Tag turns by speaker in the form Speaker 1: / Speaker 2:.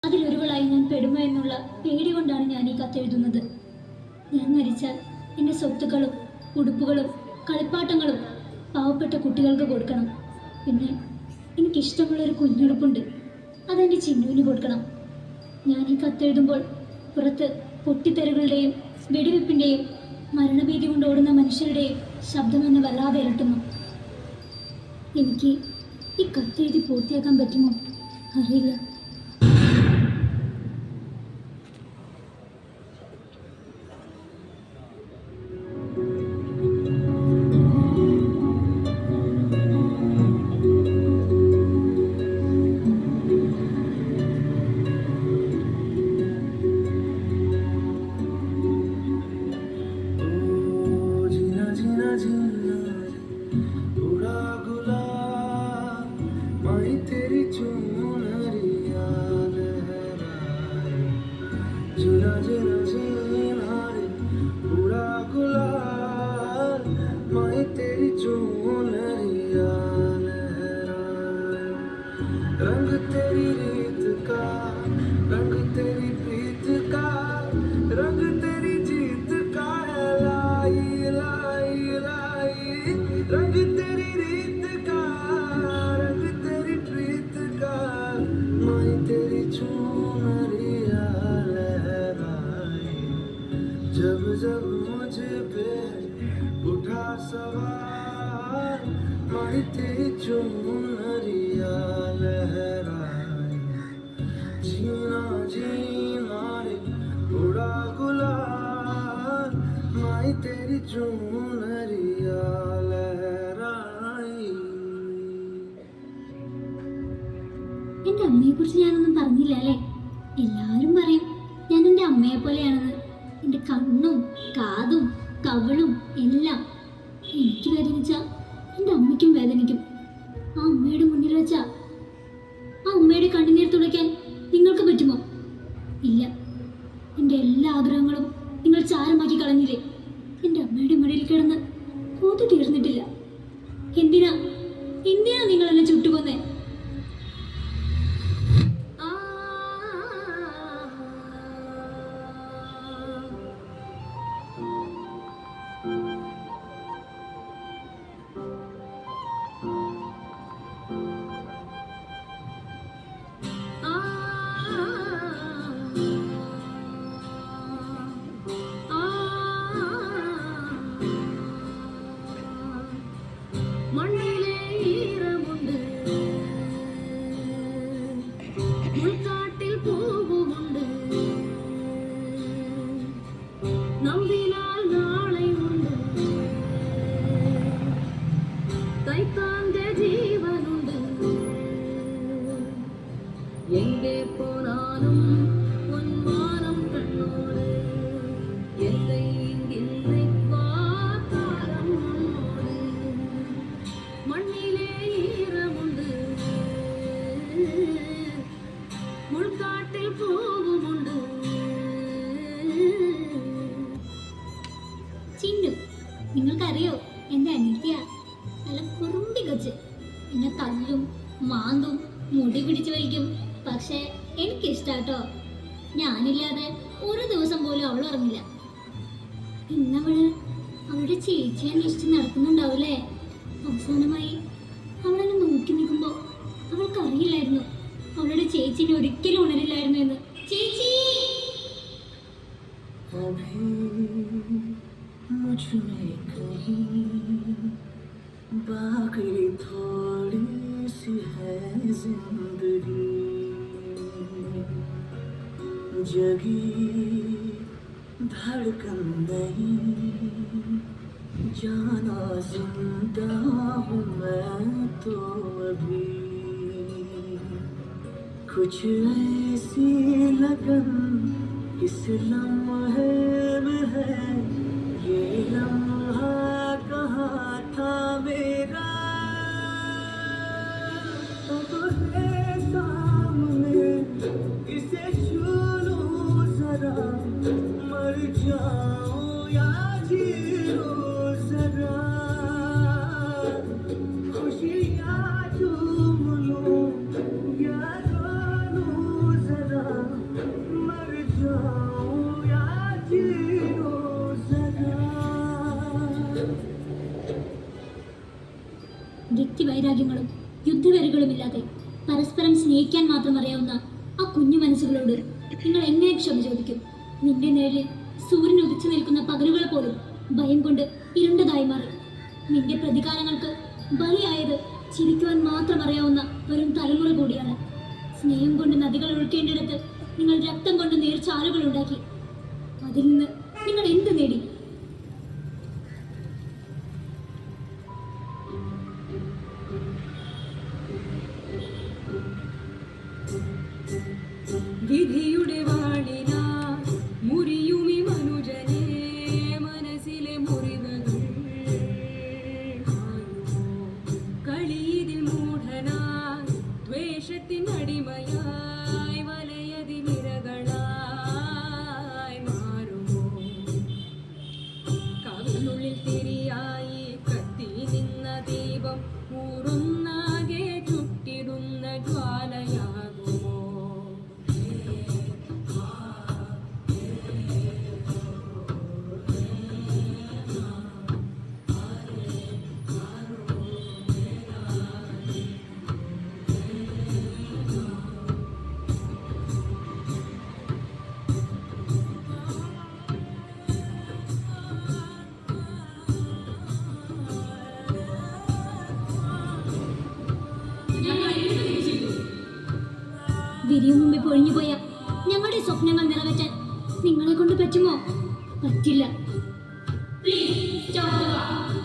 Speaker 1: അതിലൊരുവളായി ഞാൻ പെടുമോ എന്നുള്ള പേടി കൊണ്ടാണ് ഞാൻ ഈ കത്തെഴുതുന്നത്. ഞാൻ മരിച്ചാൽ എൻ്റെ സ്വത്തുക്കളും ഉടുപ്പുകളും കളിപ്പാട്ടങ്ങളും പാവപ്പെട്ട കുട്ടികൾക്ക് കൊടുക്കണം. പിന്നെ എനിക്കിഷ്ടമുള്ളൊരു കുഞ്ഞുടുപ്പുണ്ട്, അതെൻ്റെ ചിന്നുവിന് കൊടുക്കണം. ഞാൻ ഈ കത്തെഴുതുമ്പോൾ പുറത്ത് പൊട്ടിത്തെറികളുടെയും വെടിവെപ്പിൻ്റെയും മരണഭീതി കൊണ്ട് ഓടുന്ന മനുഷ്യരുടെയും ശബ്ദം എന്നെ വല്ലാതെ ഇരട്ടുന്നു. എനിക്ക് ഈ കത്തെഴുതി പൂർത്തിയാക്കാൻ പറ്റുമോ അറിയില്ല.
Speaker 2: रंग तेरी रीत का, रंग तेरी प्रीत का, रंग तेरी जीत का है लाई लाई लाई। रंग तेरी रीत का, रंग तेरी प्रीत का, मैं तेरी चुनरिया लहराए। जब जब मुझ पे उठा सवार, मैं तेरी चुनरिया लहराए। जीना जीना रे उड़ा गुलाल, मैं तेरी चुनरिया लहराए।
Speaker 1: എൻ്റെ അമ്മയെക്കുറിച്ച് ഞാനൊന്നും പറഞ്ഞില്ല അല്ലേ? എല്ലാവരും പറയും ഞാൻ എൻ്റെ അമ്മയെ പോലെയാണെന്ന്. എൻ്റെ കണ്ണും കാതും കവിളും എല്ലാം. എനിക്ക് വേദനിച്ചാൽ എൻ്റെ അമ്മയ്ക്കും വേദനിക്കും. ആ അമ്മയുടെ മുന്നിൽ വെച്ചാ ആ അമ്മയുടെ കണ്ണുനീർ തുടയ്ക്കാൻ നിങ്ങൾക്ക് പറ്റുമോ? ഇല്ല. എൻ്റെ എല്ലാ ആഗ്രഹങ്ങളും നിങ്ങൾ ചാരമാക്കി കളഞ്ഞില്ലേ? എൻ്റെ അമ്മയുടെ മടിയിൽ കിടന്ന് കൊതു തീർന്നിട്ടില്ല. എന്തിനാ എന്തിനാ നിങ്ങൾ എന്നെ ചുട്ടുകൊന്നേ?
Speaker 3: മണ്ണിലെ ഈരമുണ്ട്, ഉൾക്കാട്ടിൽ പൂവുമുണ്ട്, നമ്പിനാൽ നാളെയുണ്ട്, കൈത്താന്റെ ജീവനുണ്ട്. എங்கே போனாலும் பொன்மானம் கண்ணோடு, எல்லை இங்கில்லை பார்த்தாரம் உன்னோடு. മണ്ണിലെ ഈരമുണ്ട്, മുൾക്കാട്ടിൽ പൂവുമുണ്ട്.
Speaker 1: ചിന്നു, നിങ്ങൾക്കറിയോ എൻ്റെ അനിത്യ നല്ല കുറുമ്പി കൊച്ച്. എന്നെ തല്ലും മാന്തും മുടി പിടിച്ചു വലിക്കും. പക്ഷേ എനിക്കിഷ്ടാട്ടോ. ഞാനില്ലാതെ ഒരു ദിവസം പോലും അവൾ ഉറങ്ങില്ല. ഇന്നവള് അവളുടെ ചേച്ചിയെ അന്വേഷിച്ച് നടക്കുന്നുണ്ടാവൂലേ? അവസാനമായി അവളെന്നെ നോക്കി നിൽക്കുമ്പോൾ അവൾക്കറിയില്ലായിരുന്നു അവളുടെ ചേച്ചിനെ ഒരിക്കലും ഉണരില്ലായിരുന്നു എന്ന്. ചേച്ചി!
Speaker 2: बाकी थोड़ी सी है जिंदगी, जगी धड़कन नहीं, जाना जिंदा हूँ मैं तो अभी। कुछ ऐसी लगन इस लम्हे में है, ये लम्हा कहाँ था मेरा। अब है सामने, इसे छू लूं जरा, मर जाऊं या जी लूं जरा। खुशियाँ झूम लूं या रो लूं जरा।
Speaker 1: മാത്രം അറിയാവുന്ന ആ കുഞ്ഞു മനസ്സുകളോട് നിങ്ങൾ എങ്ങനെ ക്ഷമ ചോദിക്കും? നിന്റെ നേരിൽ സൂര്യൻ ഉദിച്ചു നിൽക്കുന്ന പകലുകൾ പോലും ഭയം കൊണ്ട് ഇരുണ്ടതായി മാറി. നിന്റെ പ്രതികാരങ്ങൾക്ക് ബലിയായത് ചിരിക്കുവാൻ മാത്രം അറിയാവുന്ന വെറും തലമുറ കൂടിയാണ്. സ്നേഹം കൊണ്ട് നദികൾ ഒഴുക്കേണ്ടിടത്ത് നിങ്ങൾ രക്തം കൊണ്ട് നീർച്ചാലുകൾ ഉണ്ടാക്കി. അതിൽ നിന്ന് നിങ്ങൾ എന്ത് നേടി?
Speaker 3: വിധിയുടെ വാളിനാ മുറിയുമി മനുജനെ മനസ്സിലെ മുറിവുകൾ കളിയിതിൽ മൂഢനാ ദ്വേഷത്തിൻ അടിമയായി വലയതിനിരകളായി മാറുമോ? കവിനുള്ളിൽ തിരിയായി കത്തി നിന്ന ദീപം ഊറുന്നാകെ ചുട്ടിടുന്ന ജ്വാലയാകുമോ?
Speaker 1: വിരിയും മുമ്പേ പൊഴിഞ്ഞുപോയ ഞങ്ങളുടെ സ്വപ്നങ്ങൾ നിറവേറ്റാൻ നിങ്ങളെ കൊണ്ട് പറ്റുമോ? പറ്റില്ല. Please stop the war.